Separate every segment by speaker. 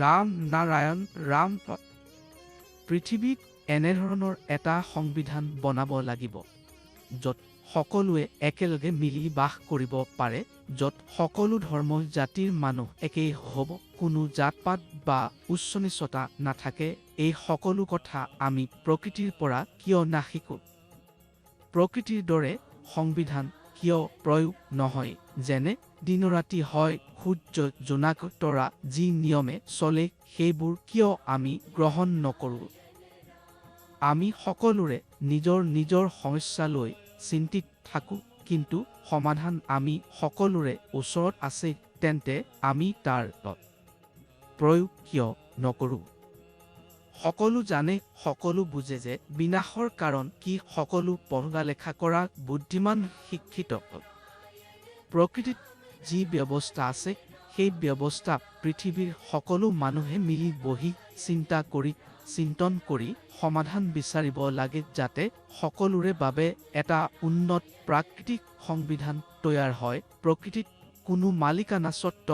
Speaker 1: ৰাম নাৰায়ণ ৰাম। পৃথিৱীত এনেধৰণৰ এটা সংবিধান বনাব লাগিব য'ত সকলোৱে একেলগে মিলি বাস কৰিব পাৰে, য'ত সকলো ধৰ্ম জাতিৰ মানুহ একেই হ'ব, কোনো জাতপাত বা উচ্চ নীচতা নাথাকে। এই সকলো কথা আমি প্ৰকৃতিৰ পৰা কিয় নাশিকো? প্ৰকৃতিৰ দৰে সংবিধান কিয় প্ৰয়োগ নহয়? যেনে দিনৰাতি হয়, সূৰ্য জোনাক তৰা যি নিয়মে চলে সেইবোৰ কিয় আমি গ্ৰহণ নকৰোঁ? আমি সকলোৰে নিজৰ নিজৰ সমস্যা লৈ চিন্তিত থাকোঁ, কিন্তু সমাধান আমি সকলোৰে ওচৰত আছে, তেন্তে আমি তাৰ প্ৰয়োগ কিয় নকৰোঁ? সকলো জানে, সকলো বুজে যে বিনাশৰ কাৰণ কি, সকলো পঢ়া লেখা কৰা বুদ্ধিমান শিক্ষিত। প্ৰকৃতিত যি ব্যৱস্থা আছে সেই ব্যৱস্থা পৃথিৱীৰ সকলো মানুহে মিলি বহি চিন্তন কৰি সমাধান বিচাৰিব লাগে, যাতে সকলোৰে বাবে এটা উন্নত প্ৰাকৃতিক সংবিধান তৈয়াৰ হয়। প্ৰকৃতিত কোনো মালিকানা স্বত্ব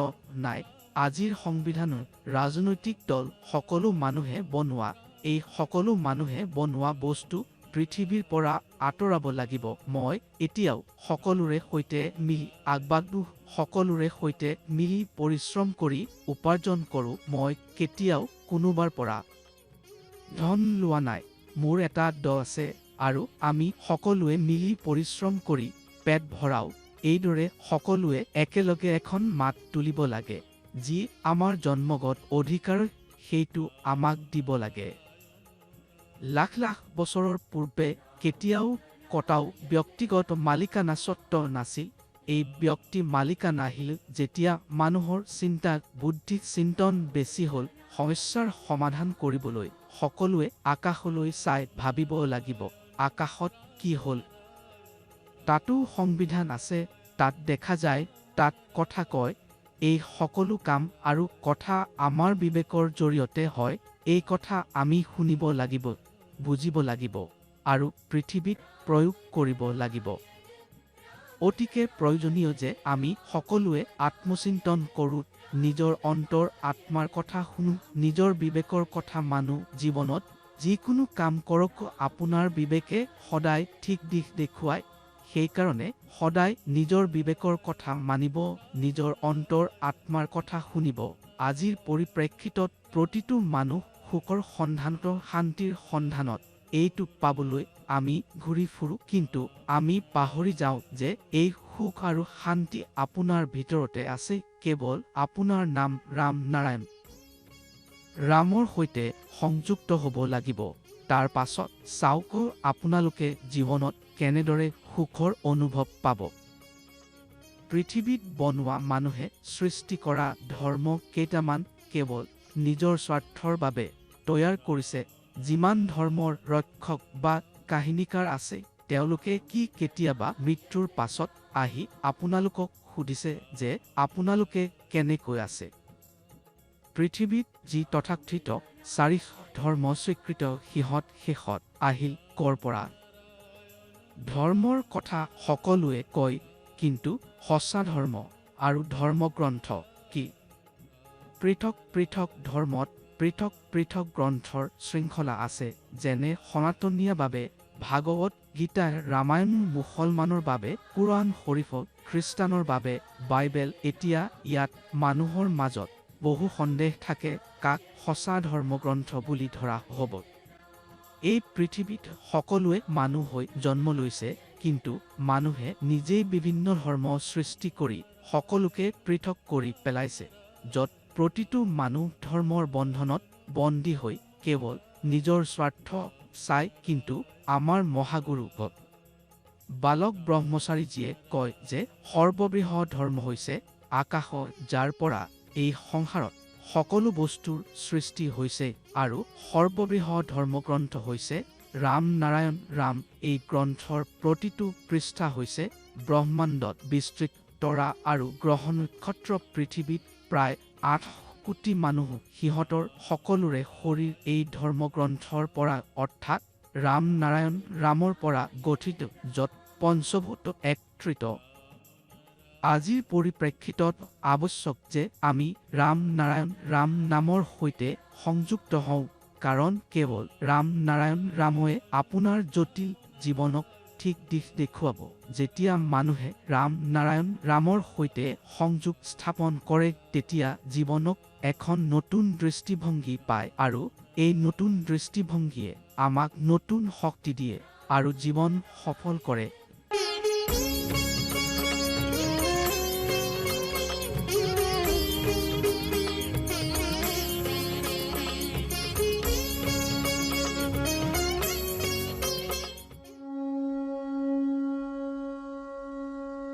Speaker 1: নাই। আজিৰ সংবিধানৰ ৰাজনৈতিক দল সকলো মানুহে বনোৱা। এই সকলো মানুহে বনোৱা বস্তু পৃথিৱীৰ পৰা আঁতৰাব লাগিব। মই এতিয়াও সকলোৰে সৈতে মিলি আগবাঢ়ো, সকলোৰে সৈতে মিলি পৰিশ্ৰম কৰি উপাৰ্জন কৰোঁ। মই কেতিয়াও কোনোবাৰ পৰা ধন লোৱা নাই। মোৰ এটা দল আছে আৰু আমি সকলোৱে মিলি পৰিশ্ৰম কৰি পেট ভৰাও। এইদৰে সকলোৱে একেলগে এখন মাত তুলিব লাগে। যি আমাৰ জন্মগত অধিকাৰ সেইটো আমাক দিব লাগে। লাখ লাখ বছৰৰ পূৰ্বে কেতিয়াও কটাও ব্যক্তিগত মালিকানা স্বত্ব নাছিল। এই ব্যক্তি মালিকানা আহিল যেতিয়া মানুহৰ চিন্তা বুদ্ধি চিন্তন বেছি হ'ল। সমস্যাৰ সমাধান কৰিবলৈ সকলোৱে আকাশলৈ চাই ভাবিব লাগিব, আকাশত কি হ'ল? তাতো সংবিধান আছে, তাত দেখা যায়, তাত কথা কয়। এই সকলো কাম আৰু কথা আমাৰ বিবেকৰ জৰিয়তে হয়। এই কথা আমি শুনিব লাগিব, বুজিব লাগিব আৰু পৃথিৱীত প্ৰয়োগ কৰিব লাগিব। অতিকে প্ৰয়োজনীয় যে আমি সকলোৱে আত্মচিন্তন কৰোঁ, নিজৰ অন্তৰ আত্মাৰ কথা শুনো, নিজৰ বিবেকৰ কথা মানো। জীৱনত যিকোনো কাম কৰক, আপোনাৰ বিবেকে সদায় ঠিক দিশ দেখুৱায়। সেইকাৰণে সদায় নিজৰ বিবেকৰ কথা মানিব, নিজৰ অন্তৰ আত্মাৰ কথা শুনিব। আজিৰ পৰিপ্ৰেক্ষিতত প্ৰতিটো মানুহ সুখৰ সন্ধানত, শান্তিৰ সন্ধানত। এইটো পাবলৈ আমি ঘূৰি ফুৰোঁ, কিন্তু আমি পাহৰি যাওঁ যে এই সুখ আৰু শান্তি আপোনাৰ ভিতৰতে আছে। কেৱল আপোনাৰ নাম ৰাম নাৰায়ণ। ৰামৰ সৈতে সংযুক্ত হ'ব লাগিব। তাৰ পাছত চাওক আপোনালোকে জীৱনত কেনেদৰে সুখৰ অনুভৱ পাব। পৃথিৱীত বনোৱা মানুহে সৃষ্টি কৰা ধৰ্ম কেইটামান কেৱল নিজৰ স্বাৰ্থৰ বাবে তৈয়াৰ কৰিছে। যিমান ধৰ্মৰ ৰক্ষক বা কাহিনীকাৰ আছে, তেওঁলোকে কি কেতিয়াবা মৃত্যুৰ পাছত আহি আপোনালোকক সুধিছে যে আপোনালোকে কেনেকৈ আছে? পৃথিৱীত যি তথাকথিত 4 ধৰ্ম স্বীকৃত, সিহঁত শেষত আহিল ক'ৰ পৰা? ধৰ্মৰ কথা সকলোৱে কয়, কিন্তু সঁচা ধৰ্ম আৰু ধৰ্মগ্ৰন্থ কি? পৃথক পৃথক ধৰ্মত পৃথক পৃথক গ্ৰন্থৰ শৃংখলা আছে, যেনে সনাতনীৰ বাবে ভাগৱত গীতা, ৰামায়ণ, মুছলমানৰ বাবে কুৰাণ শৰীফ, খ্ৰীষ্টানৰ বাবে বাইবেল। এতিয়া ইয়াত মানুহৰ মাজত বহু সন্দেহ থাকে, কাক সঁচা ধৰ্মগ্ৰন্থ বুলি ধৰা হ'ব। এই পৃথিৱীত সকলোৱে মানুহ হৈ জন্ম লৈছে, কিন্তু মানুহে নিজেই বিভিন্ন ধৰ্ম সৃষ্টি কৰি সকলোকে পৃথক কৰি পেলাইছে, য'ত প্ৰতিটো মানুহ ধৰ্মৰ বন্ধনত বন্দী হৈ কেৱল নিজৰ স্বাৰ্থ চায়। কিন্তু আমাৰ মহাগুৰু বালক ব্ৰহ্মচাৰীজীয়ে কয় যে সৰ্ববৃহৎ ধৰ্ম হৈছে আকাশ, যাৰ পৰা এই সংসাৰত সকলো বস্তুৰ সৃষ্টি হৈছে, আৰু সৰ্ববৃহৎ ধৰ্মগ্ৰন্থ হৈছে ৰাম নাৰায়ণ ৰাম। এই গ্ৰন্থৰ প্ৰতিটো পৃষ্ঠা হৈছে ব্ৰহ্মাণ্ডত বিস্তৃত তৰা আৰু গ্ৰহ নক্ষত্ৰ। পৃথিৱীত প্ৰায় 8 কোটি মানুহ, সিহঁতৰ সকলোৰে শৰীৰ এই ধৰ্মগ্ৰন্থৰ পৰা অৰ্থাৎ ৰাম নাৰায়ণ ৰামৰ পৰা গঠিত, য'ত পঞ্চভূত একত্ৰিত আজিৰ পৰিপ্ৰেক্ষিতত আৱশ্যক যে আমি ৰাম নাৰায়ণ ৰাম নামৰ সৈতে সংযুক্ত হওঁ, কাৰণ কেৱল ৰাম নাৰায়ণ ৰাময়ে আপোনাৰ জটিল জীৱনক ঠিক দিশ দেখুৱাব। যেতিয়া মানুহে ৰাম নাৰায়ণ ৰামৰ সৈতে সংযোগ স্থাপন কৰে, তেতিয়া জীৱনক এখন নতুন দৃষ্টিভংগী পায় আৰু এই নতুন দৃষ্টিভংগীয়ে আমাক নতুন শক্তি দিয়ে আৰু জীৱন সফল কৰে।